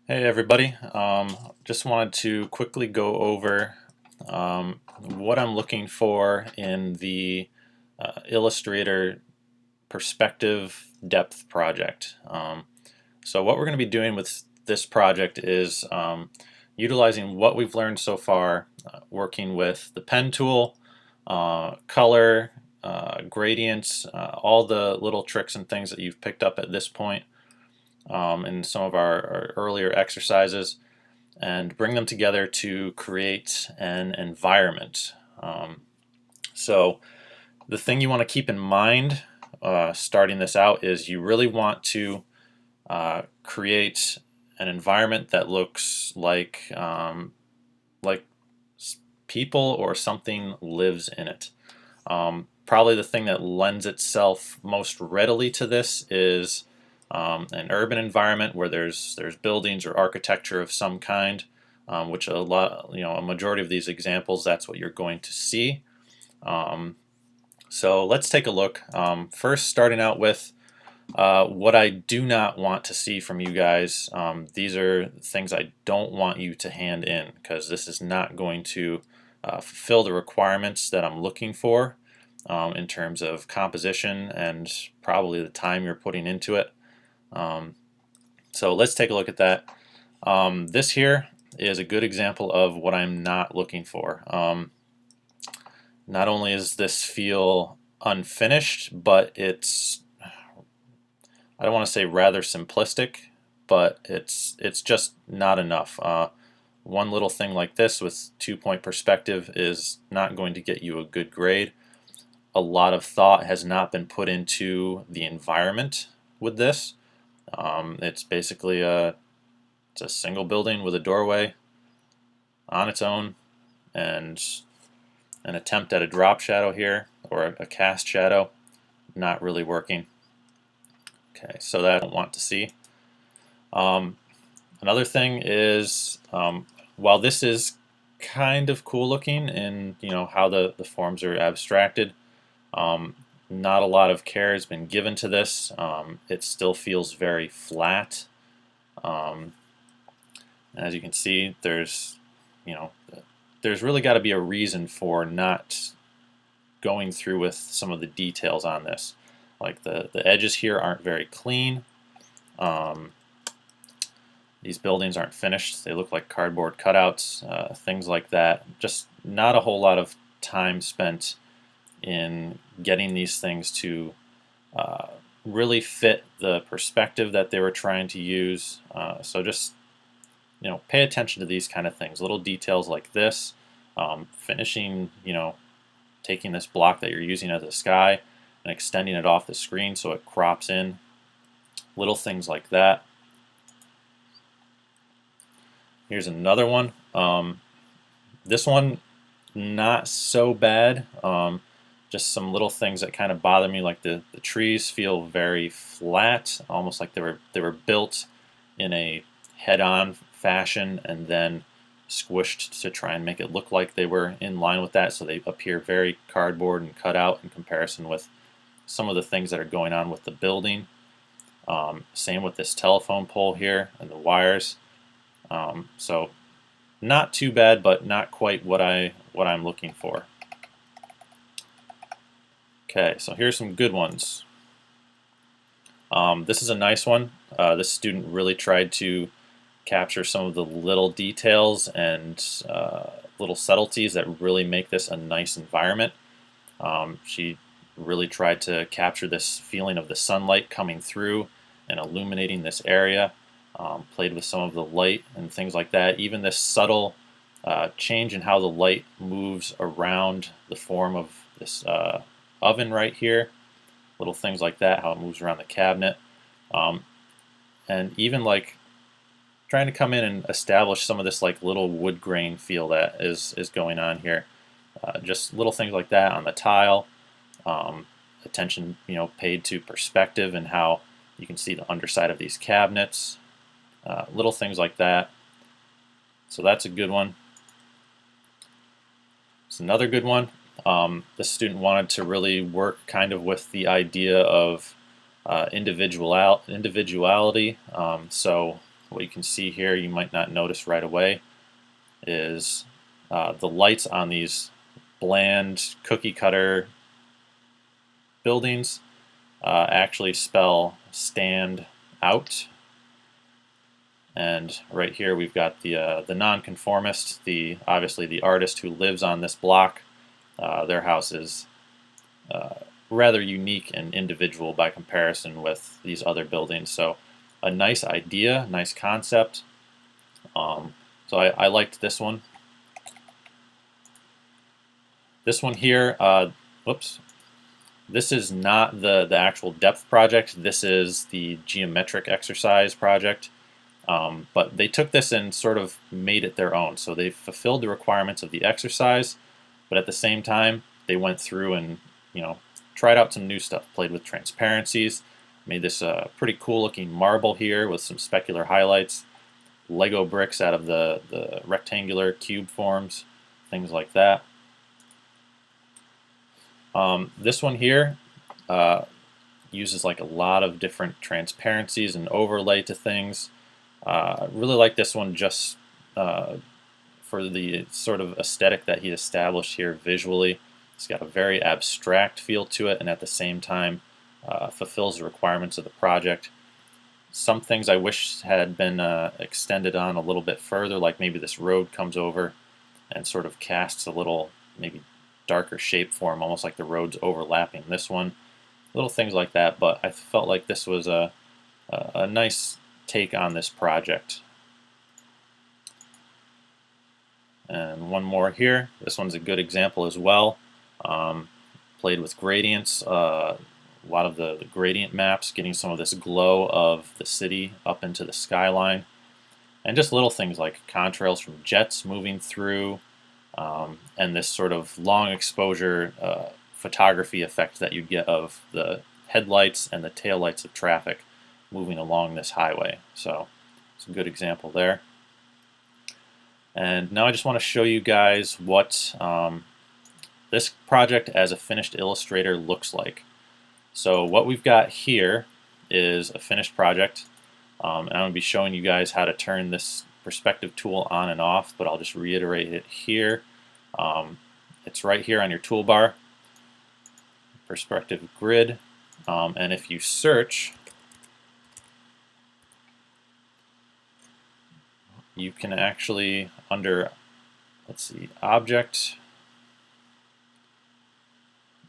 Hey everybody, just wanted to quickly go over what I'm looking for in the Illustrator Perspective Depth project. So what we're going to be doing with this project is utilizing what we've learned so far, working with the pen tool, color, gradients, all the little tricks and things that you've picked up at this point in some of our earlier exercises, and bring them together to create an environment. So the thing you want to keep in mind starting this out is you really want to create an environment that looks like people or something lives in it. Probably the thing that lends itself most readily to this is an urban environment where there's buildings or architecture of some kind, which a majority of these examples, that's what you're going to see. So let's take a look. First, starting out with what I do not want to see from you guys. These are things I don't want you to hand in, because this is not going to fulfill the requirements that I'm looking for in terms of composition and probably the time you're putting into it. So let's take a look at that. This here is a good example of what I'm not looking for. Not only is this feel unfinished, but it's, I don't want to say rather simplistic, but it's just not enough. One little thing like this with 2-point perspective is not going to get you a good grade. A lot of thought has not been put into the environment with this. It's basically it's a single building with a doorway on its own, and an attempt at a drop shadow here, or a cast shadow, not really working. Okay, so that I don't want to see. Another thing is, while this is kind of cool looking in how the forms are abstracted, not a lot of care has been given to this. It still feels very flat. As you can see, there's really got to be a reason for not going through with some of the details on this. Like the edges here aren't very clean. These buildings aren't finished. They look like cardboard cutouts, things like that. Just not a whole lot of time spent in getting these things to really fit the perspective that they were trying to use. So just pay attention to these kind of things, little details like this, finishing, taking this block that you're using as a sky and extending it off the screen so it crops in, little things like that. Here's another one. This one, not so bad. Just some little things that kind of bother me, like the trees feel very flat, almost like they were built in a head-on fashion and then squished to try and make it look like they were in line with that, so they appear very cardboard and cut out in comparison with some of the things that are going on with the building. Same with this telephone pole here and the wires. So not too bad, but not quite what I'm looking for. Okay, so here's some good ones. This is a nice one. This student really tried to capture some of the little details and little subtleties that really make this a nice environment. She really tried to capture this feeling of the sunlight coming through and illuminating this area. Played with some of the light and things like that. Even this subtle change in how the light moves around the form of this oven right here. Little things like that, how it moves around the cabinet. And even like trying to come in and establish some of this like little wood grain feel that is going on here. Just little things like that on the tile. Attention paid to perspective and how you can see the underside of these cabinets. Little things like that. So that's a good one. It's another good one. The student wanted to really work kind of with the idea of individuality. So what you can see here, you might not notice right away, is the lights on these bland cookie cutter buildings actually spell stand out. And right here we've got the nonconformist, obviously the artist who lives on this block. Their house is rather unique and individual by comparison with these other buildings. So a nice idea, nice concept. So I liked this one. This one here, whoops. This is not the actual depth project. This is the geometric exercise project. But they took this and sort of made it their own. So they fulfilled the requirements of the exercise, but at the same time, they went through and tried out some new stuff. Played with transparencies, made this pretty cool looking marble here with some specular highlights, Lego bricks out of the rectangular cube forms, things like that. This one here uses like a lot of different transparencies and overlay to things. I really like this one just for the sort of aesthetic that he established here visually. It's got a very abstract feel to it, and at the same time fulfills the requirements of the project. Some things I wish had been extended on a little bit further, like maybe this road comes over and sort of casts a little maybe darker shape form, almost like the road's overlapping this one. Little things like that, but I felt like this was a nice take on this project. And one more here. This one's a good example as well. Played with gradients, a lot of the gradient maps, getting some of this glow of the city up into the skyline. And just little things like contrails from jets moving through, and this sort of long exposure photography effect that you get of the headlights and the taillights of traffic moving along this highway. So it's a good example there. And now I just want to show you guys what this project as a finished Illustrator looks like. So what we've got here is a finished project. And I'm going to be showing you guys how to turn this perspective tool on and off, but I'll just reiterate it here. It's right here on your toolbar, perspective grid, and if you search, you can actually, under, let's see, object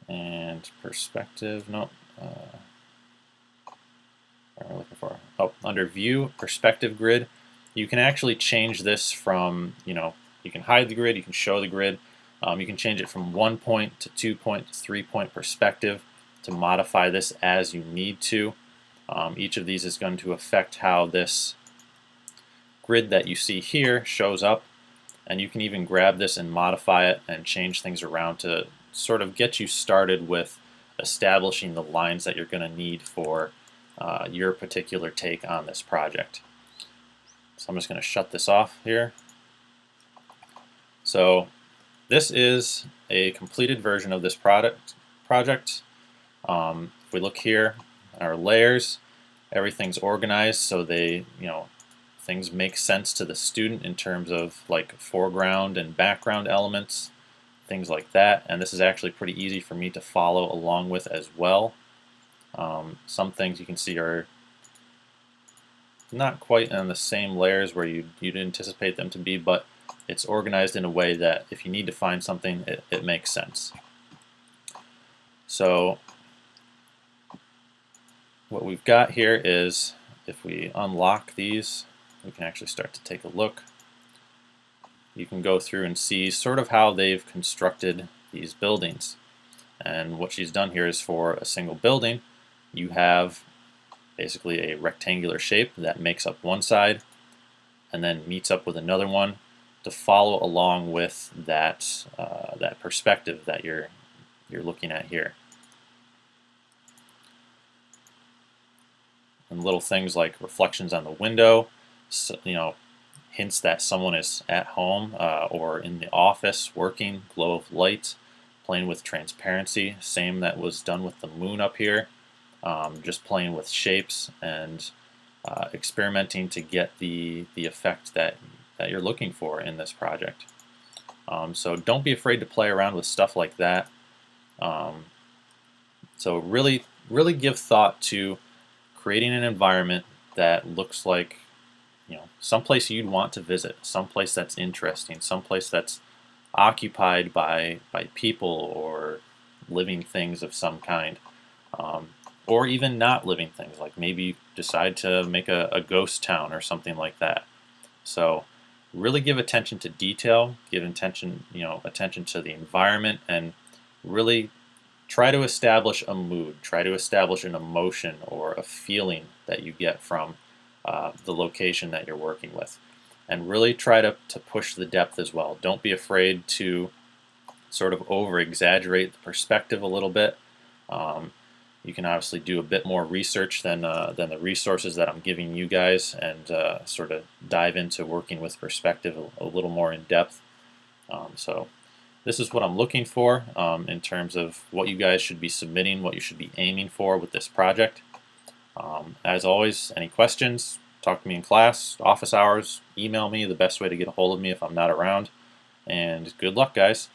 and perspective, no, what am I looking for? Oh, under view, perspective grid, you can actually change this from, you can hide the grid, you can show the grid, you can change it from 1 point to 2 point to 3 point perspective to modify this as you need to. Each of these is going to affect how this grid that you see here shows up, and you can even grab this and modify it and change things around to sort of get you started with establishing the lines that you're going to need for your particular take on this project. So I'm just going to shut this off here. So this is a completed version of this project. If we look here, our layers, everything's organized so they, things make sense to the student in terms of like foreground and background elements, things like that. And this is actually pretty easy for me to follow along with as well. Some things you can see are not quite on the same layers where you'd anticipate them to be, but it's organized in a way that if you need to find something, it makes sense. So what we've got here is, if we unlock these, we can actually start to take a look. You can go through and see sort of how they've constructed these buildings. And what she's done here is, for a single building, you have basically a rectangular shape that makes up one side and then meets up with another one to follow along with that that perspective that you're looking at here. And little things like reflections on the window, so, hints that someone is at home or in the office working, glow of light, playing with transparency, same that was done with the moon up here, just playing with shapes and experimenting to get the effect that you're looking for in this project. So don't be afraid to play around with stuff like that. So really give thought to creating an environment that looks like, someplace you'd want to visit, someplace that's interesting, someplace that's occupied by people or living things of some kind, or even not living things. Like maybe decide to make a ghost town or something like that. So really give attention to detail, give attention to the environment, and really try to establish a mood, try to establish an emotion or a feeling that you get from the location that you're working with. And really try to push the depth as well. Don't be afraid to sort of over exaggerate the perspective a little bit. You can obviously do a bit more research than the resources that I'm giving you guys, and sort of dive into working with perspective a little more in depth. So this is what I'm looking for in terms of what you guys should be submitting, what you should be aiming for with this project. As always, any questions, talk to me in class, office hours, email me, the best way to get a hold of me if I'm not around. And good luck, guys.